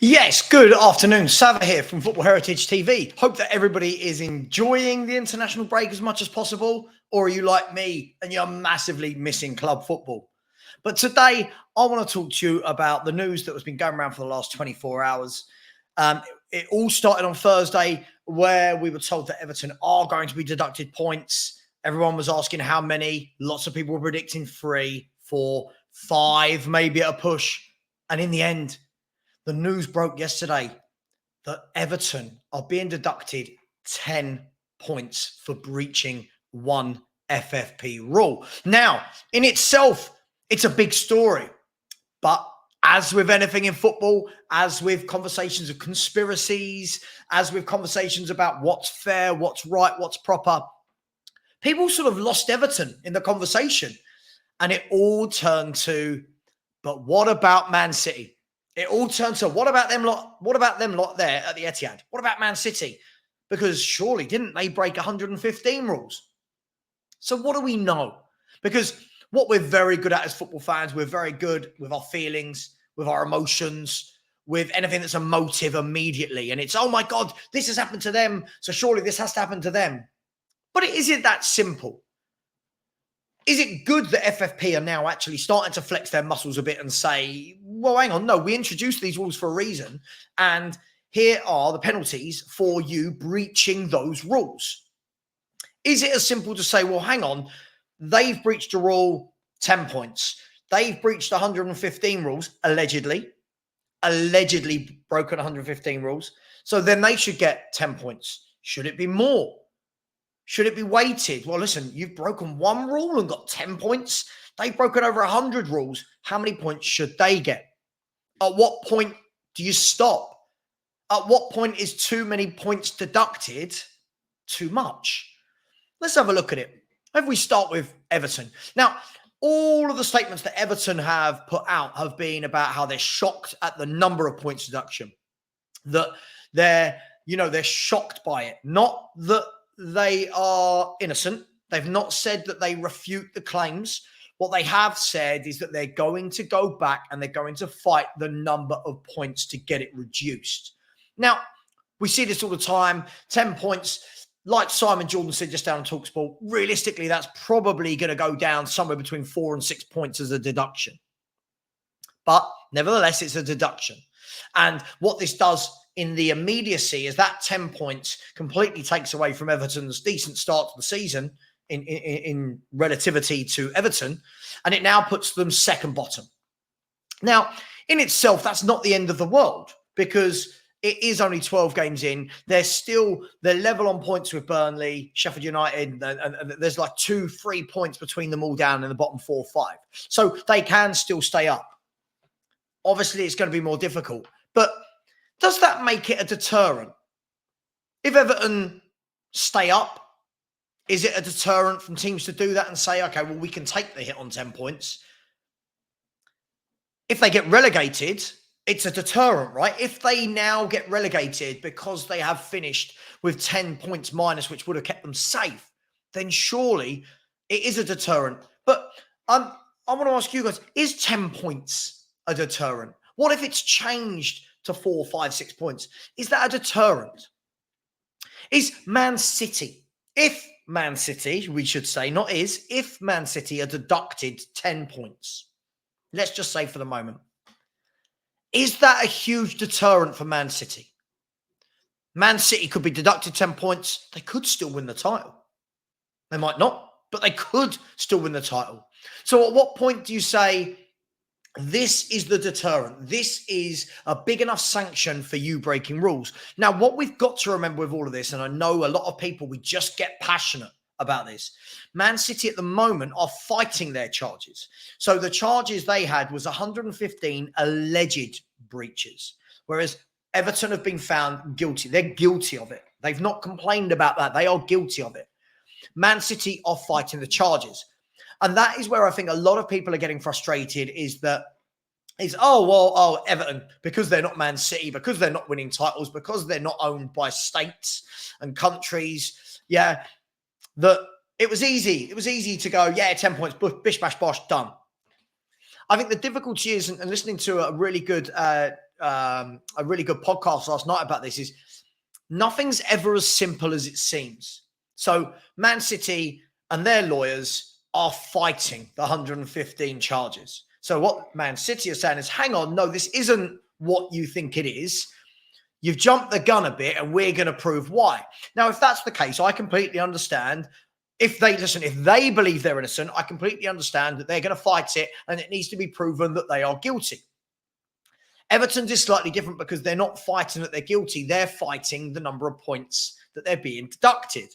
Yes, good afternoon. Sava here from Football Heritage TV. Hope that everybody is enjoying the international break as much as possible, or are you like me and you're massively missing club football? But today, I want to talk to you about the news that has been going around for the last 24 hours. It all started on Thursday, where we were told that Everton are going to be deducted points. Everyone was asking how many. Lots of people were predicting 3, 4, 5, maybe at a push. And in the end, the news broke yesterday that Everton are being deducted 10 points for breaching one FFP rule. Now, in itself, it's a big story. But as with anything in football, as with conversations of conspiracies, as with conversations about what's fair, what's right, what's proper, people sort of lost Everton in the conversation. And it all turned to, but what about Man City? It all turned to, what about them lot? What about them lot there at the Etihad? What about Man City? Because surely didn't they break 115 rules? So what do we know? Because what we're very good at as football fans, we're very good with our feelings, with our emotions, with anything that's emotive immediately. And it's, oh my God, this has happened to them, so surely this has to happen to them. But is it that simple? Is it good that FFP are now actually starting to flex their muscles a bit and say, well, hang on, no, we introduced these rules for a reason, and here are the penalties for you breaching those rules? Is it as simple to say, well, hang on, they've breached a rule, 10 points. They've breached 115 rules, allegedly broken 115 rules. So then they should get 10 points. Should it be more? Should it be weighted? Well, listen, you've broken one rule and got 10 points. They've broken over 100 rules. How many points should they get? At what point do you stop? At what point is too many points deducted too much? Let's have a look at it. If we start with Everton. Now, all of the statements that Everton have put out have been about how they're shocked at the number of points deduction. That they're shocked by it. Not that they are innocent. They've not said that they refute the claims. What they have said is that they're going to go back and they're going to fight the number of points to get it reduced. Now, we see this all the time. 10 points, like Simon Jordan said just down on TalkSport, realistically, that's probably going to go down somewhere between 4 and 6 points as a deduction. But nevertheless, it's a deduction. And what this does in the immediacy is that 10 points completely takes away from Everton's decent start to the season in relativity to Everton, and it now puts them second bottom. Now, in itself, that's not the end of the world, because it is only 12 games in. They're level on points with Burnley, Sheffield United, and there's like 2-3 points between them all down in the bottom 4-5. So they can still stay up. Obviously, it's going to be more difficult, but does that make it a deterrent? If Everton stay up, is it a deterrent from teams to do that and say, okay, well, we can take the hit on 10 points? If they get relegated, it's a deterrent, right? If they now get relegated because they have finished with 10 points minus, which would have kept them safe, then surely it is a deterrent. But I want to ask you guys, is 10 points a deterrent? What if it's changed to 4, 5, 6 points? Is that a deterrent? Is Man City, if Man City, we should say, not is, if Man City are deducted 10 points, let's just say for the moment, is that a huge deterrent for Man City? Man City could be deducted 10 points. They could still win the title. They might not, but they could still win the title. So at what point do you say, this is the deterrent? This is a big enough sanction for you breaking rules. Now, what we've got to remember with all of this, and I know a lot of people, we just get passionate about this. Man City at the moment are fighting their charges. So the charges they had was 115 alleged breaches, whereas Everton have been found guilty. They're guilty of it. They've not complained about that. They are guilty of it. Man City are fighting the charges. And that is where I think a lot of people are getting frustrated, Everton, because they're not Man City, because they're not winning titles, because they're not owned by states and countries. Yeah, that it was easy. It was easy to go, 10 points, bish, bash, bosh, done. I think the difficulty is, and listening to a really good a really good podcast last night about this, is nothing's ever as simple as it seems. So Man City and their lawyers are fighting the 115 charges. So what Man City are saying is, hang on, no, this isn't what you think it is. You've jumped the gun a bit and we're going to prove why. Now, if that's the case, I completely understand. If they believe they're innocent, I completely understand that they're going to fight it and it needs to be proven that they are guilty. Everton's is slightly different because they're not fighting that they're guilty. They're fighting the number of points that they're being deducted.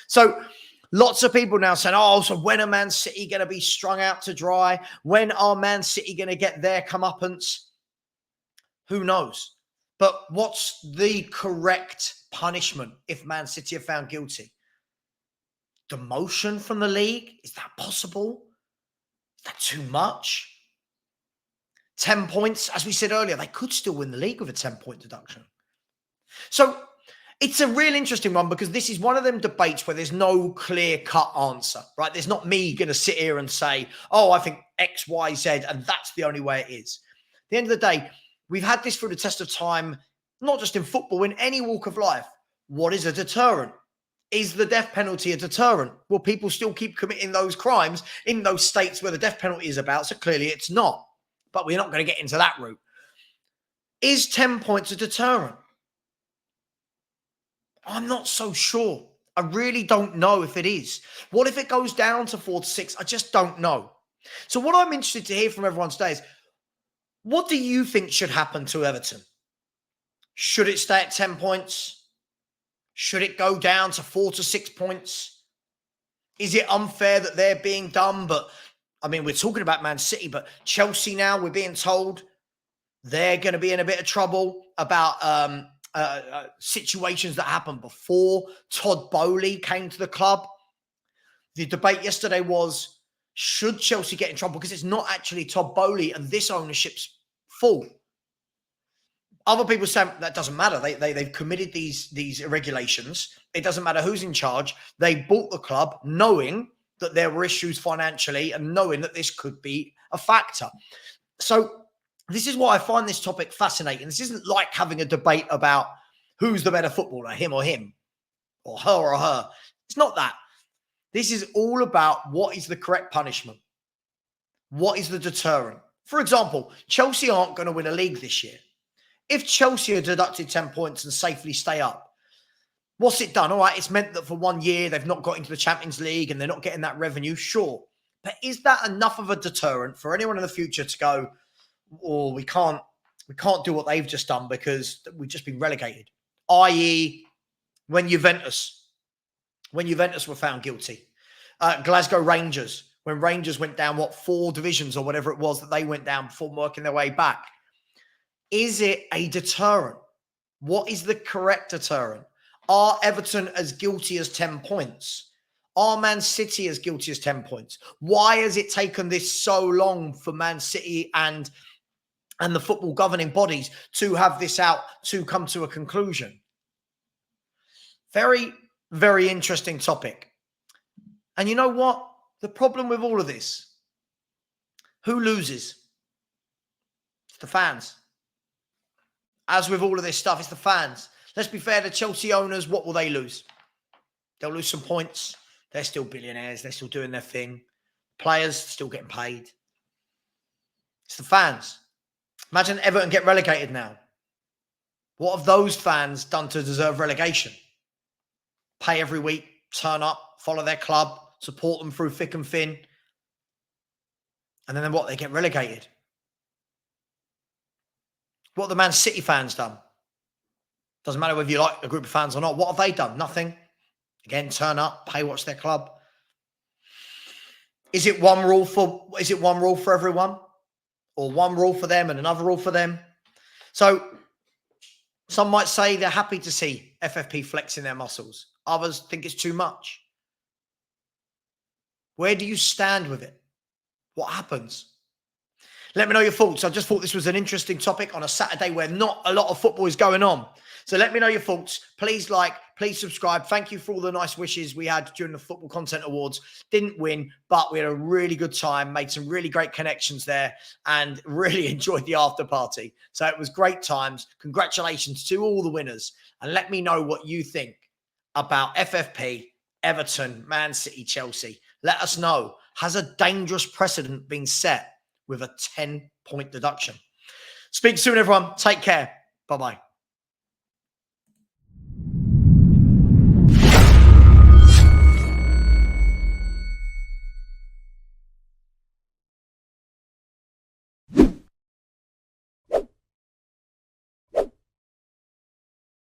So lots of people now saying, oh, so when are Man City going to be strung out to dry? When are Man City going to get their comeuppance? Who knows? But what's the correct punishment if Man City are found guilty? Demotion from the league? Is that possible? Is that too much? 10 points, as we said earlier, they could still win the league with a 10-point deduction. So it's a real interesting one because this is one of them debates where there's no clear-cut answer, right? There's not me going to sit here and say, oh, I think X, Y, Z, and that's the only way it is. At the end of the day, we've had this through the test of time, not just in football, in any walk of life. What is a deterrent? Is the death penalty a deterrent? Will people still keep committing those crimes in those states where the death penalty is about? So clearly it's not. But we're not going to get into that route. Is 10 points a deterrent? I'm not so sure. I really don't know if it is. What if it goes down to 4 to 6? I just don't know. So what I'm interested to hear from everyone today is, what do you think should happen to Everton? Should it stay at 10 points? Should it go down to 4 to 6 points? Is it unfair that they're being done? But, I mean, we're talking about Man City, but Chelsea now, we're being told they're going to be in a bit of trouble about situations that happened before Todd Boehly came to the club. The debate yesterday was, should Chelsea get in trouble? Because it's not actually Todd Boehly and this ownership's fault. Other people say that doesn't matter. They've committed these irregulations. It doesn't matter who's in charge. They bought the club knowing that there were issues financially and knowing that this could be a factor. So this is why I find this topic fascinating. This isn't like having a debate about who's the better footballer, him or her or her. It's not that. This is all about what is the correct punishment. What is the deterrent? For example, Chelsea aren't going to win a league this year. If Chelsea are deducted 10 points and safely stay up, what's it done? All right, it's meant that for 1 year they've not got into the Champions League and they're not getting that revenue, sure. But is that enough of a deterrent for anyone in the future to go, oh, we can't do what they've just done because we've just been relegated? I.e., when Juventus were found guilty. Glasgow Rangers, when Rangers went down, 4 divisions or whatever it was that they went down before working their way back. Is it a deterrent? What is the correct deterrent? Are Everton as guilty as 10 points? Are Man City as guilty as 10 points? Why has it taken this so long for Man City and the football governing bodies to have this out, to come to a conclusion? Very, very interesting topic. And you know what? The problem with all of this, who loses? It's the fans. As with all of this stuff, it's the fans. Let's be fair, the Chelsea owners, what will they lose? They'll lose some points. They're still billionaires. They're still doing their thing. Players still getting paid. It's the fans. Imagine Everton get relegated now. What have those fans done to deserve relegation? Pay every week, turn up, follow their club, support them through thick and thin. And then what? They get relegated. What have the Man City fans done? Doesn't matter whether you like a group of fans or not. What have they done? Nothing. Again, turn up, pay watch their club. Is it one rule for everyone? Or one rule for them and another rule for them? So some might say they're happy to see FFP flexing their muscles. Others think it's too much. Where do you stand with it? What happens? Let me know your thoughts. I just thought this was an interesting topic on a Saturday where not a lot of football is going on. So let me know your thoughts. Please like, please subscribe. Thank you for all the nice wishes we had during the Football Content Awards. Didn't win, but we had a really good time, made some really great connections there, and really enjoyed the after party. So it was great times. Congratulations to all the winners. And let me know what you think about FFP, Everton, Man City, Chelsea. Let us know. Has a dangerous precedent been set with a 10-point deduction? Speak soon, everyone. Take care. Bye-bye.